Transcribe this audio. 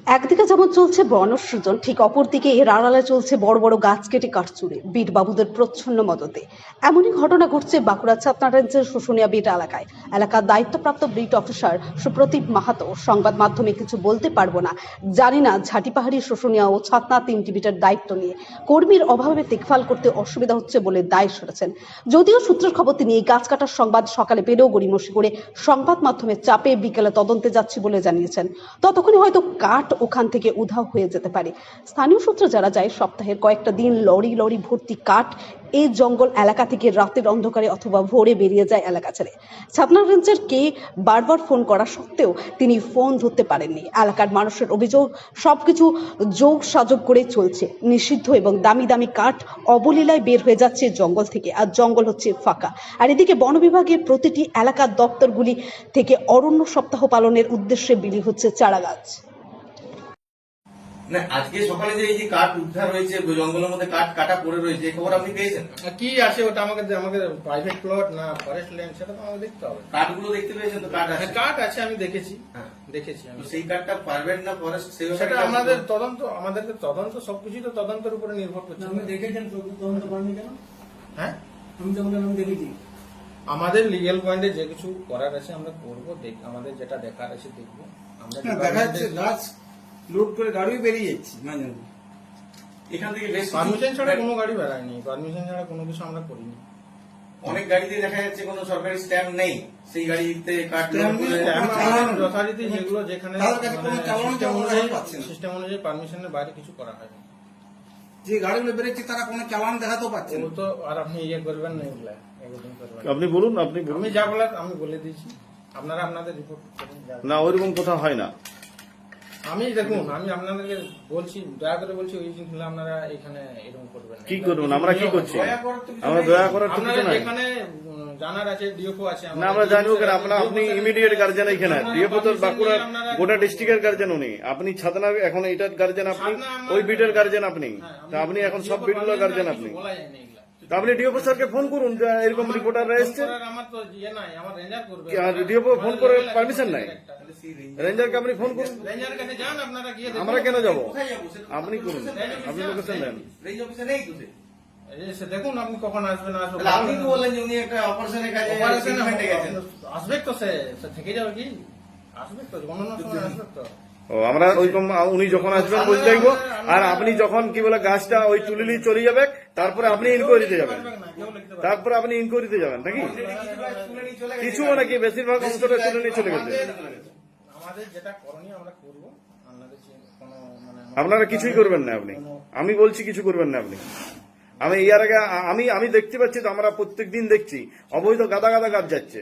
একদিকে যেমন চলছে বনসৃজন, ঠিক অপরদিকে এর আড়ালে চলছে বড় বড় গাছ কেটে কাঠ চুরি বীরবাবুদের প্রচ্ছন্ন মদতে। এমনই ঘটনা ঘটছে বাঁকুড়া ছাতনা রেঞ্জের শুশুনিয়া বিট এলাকায়। এলাকার দায়িত্বপ্রাপ্ত বিট অফিসার সুপ্রতীপ মাহাতো সংবাদ মাধ্যমে কিছু বলতে পারবো না, জানি না ঝাঁটি পাহাড়ি শুশুনিয়া ও ছাতনা 3টি বিটের দায়িত্ব নিয়ে কর্মীর অভাবে দেখভাল করতে অসুবিধা হচ্ছে বলে দায় সরেছেন। যদিও সূত্রের খবর তিনি এই গাছ কাটার সংবাদ সকালে পেলেও গড়িমসি করে সংবাদ মাধ্যমের চাপে বিকেলে তদন্তে যাচ্ছি বলে জানিয়েছেন। ততক্ষণে হয়তো কাঠ ওখান থেকে উধাও হয়ে যেতে পারে। স্থানীয় সূত্রে জানা যায়, সপ্তাহের কয়েকটা দিন লরি লরি ভর্তি কাঠ এই জঙ্গল এলাকা থেকে রাতের অন্ধকারে অথবা ভোরে বেরিয়ে যায় এলাকা ছেড়ে। ছাতনা রেঞ্জের কে বারবার ফোন করা সত্ত্বেও তিনি ফোন ধরতে পারেননি। এলাকার মানুষের অভিযোগ, সবকিছু যোগ সাজগ করে চলছে। নিষিদ্ধ এবং দামি দামি কাঠ অবলীলায় বের হয়ে যাচ্ছে জঙ্গল থেকে, আর জঙ্গল হচ্ছে ফাঁকা। আর এদিকে বন বিভাগের প্রতিটি এলাকার দপ্তরগুলি থেকে অরণ্য সপ্তাহ পালনের উদ্দেশ্যে বিলি হচ্ছে চারা গাছ। না, আজকে সকালে যে এই যে কাঠ উদ্ধার হয়েছে, জঙ্গলের মধ্যে কাঠ কাটা পড়ে রয়েছে, এই খবর আপনি পেয়েছেন? কি আছে ওটা আমাকে প্রাইভেট প্লট না ফরেস্ট ল্যান্ড সেটা তো আমাকে দেখতে হবে। কাঠগুলো দেখতে পেয়েছেন তো? কাঠ আছে, কাঠ আছে, আমি দেখেছি। হ্যাঁ, দেখেছি আমি। তো সেই কাঠটা প্রাইভেট না ফরেস্ট, সেটা আমাদেরকে তদন্ত সবকিছু তো তদন্তের উপরে নির্ভর করছে। আপনি দেখেছেন তদন্ত করেননি কেন? হ্যাঁ, আমি তো আমি দেখেছি। আমাদের লিগ্যাল পয়েন্টে যে কিছু করার আছে আমরা করবো, আমাদের যেটা দেখার আছে দেখবো। আমরা দেখা যাচ্ছে গাছ লোড করে গাড়ি বেরিয়ে যাচ্ছে মাঝে মাঝে। এখান থেকে বেশ পারমিশন ছাড়া কোনো গাড়ি বেড়ায়নি, পারমিশন ছাড়া কোনো কিছু আমরা করিনি। অনেক গাড়িতে দেখা যাচ্ছে কোনো সরকারি স্ট্যাম্প নেই, সেই গাড়িতে কাঠ যথারীতি যেগুলো যেখানে সিস্টেম অনুযায়ী পারমিশনের বাইরে কিছু করা হয়নি। যে গাড়িগুলো বেরোচ্ছে তারা কোনো চালান দেখাতেও পাচ্ছে না। ও তো আর আপনি ইয়ে করবেন না, এগুলা এগুলো করবেন না। আপনি বলুন, আমি যা বলার আমি বলে দিয়েছি, আপনারা আপনাদের রিপোর্ট করুন। না, ওইরকম কথা হয় না। আমি দেখুন, আমি আপনাদেরকে বলছি, দয়া করে বলছি, ওই জিনিসগুলো আপনারা এখানে এরকম করবেন না। কি করবেন? আমরা কি করছি? আমরা দয়া করার তো কিছু আপনারা নাই। এখানে জানার আছে, ডিএফও আছে। না, আমরা জানবো কেন? আপনি ইমিডিয়েট গার্জেন এখানে। ডিএফও তো বাঁকুড়া গোটা ডিস্ট্রিক্টের গার্জেন উনি। আপনি ছাতনা এখন এইটার গার্জেন, আপনি ওই বিটের গার্জেন আপনি। তা আপনি এখন সব বিটগুলো গার্জেন আপনি। বলা যায় না এগুলা। তা আপনি ডিএফও স্যারকে ফোন করুন, যে এরকম রিপোর্টাররা এসছে। আমার তো ইয়ে নাই, আমার রেঞ্জার করবে। ডিএফও ফোন করে পারমিশন নাই? রেঞ্জারকে আপনি ফোন করুন। রেঞ্জার কাছে যান, আপনারা গিয়ে দেখুন। আমরা কেন যাবো? কোথায় যাবো? আপনি করুন, আপনি লোকেশন দেন। রেঞ্জ অফিসে নেই তো? সে দেখুন আপনি কখন আসবেন। তাহলে আপনি তো বললেন যে উনি একটা অপারেশনের কাজে ট্রিটমেন্টে গেছেন। আসবে তো, সে থেকে যাবে কি? আসবে তো, গণনার সময় আসবে তো। ও, আমরা ওইরকম উনি যখন আসবেন বলতে দেখবো, আর আপনি যখন কি বলে গাছটা ওই তুলে নিয়ে চলে যাবে, তারপরে আপনি ইনকোয়ারিতে যাবেন। তারপরে আপনি ইনকোয়ারিতে যাবেন নাকি? কিছু মানে কি বেশিরভাগ অংশটা তুলে নিয়ে চলে গেছে। আমাদের যেটা করণীয় আমরা করবো। আপনাদের কোনো মানে আপনারা কিছুই করবেন না আপনি। আমি বলছি কিছু করবেন না আপনি। আমি ইয়ার আগে আমি দেখতে পাচ্ছি তো, আমরা প্রত্যেকদিন দেখছি অবৈধ গাদা গাদা গাছ যাচ্ছে।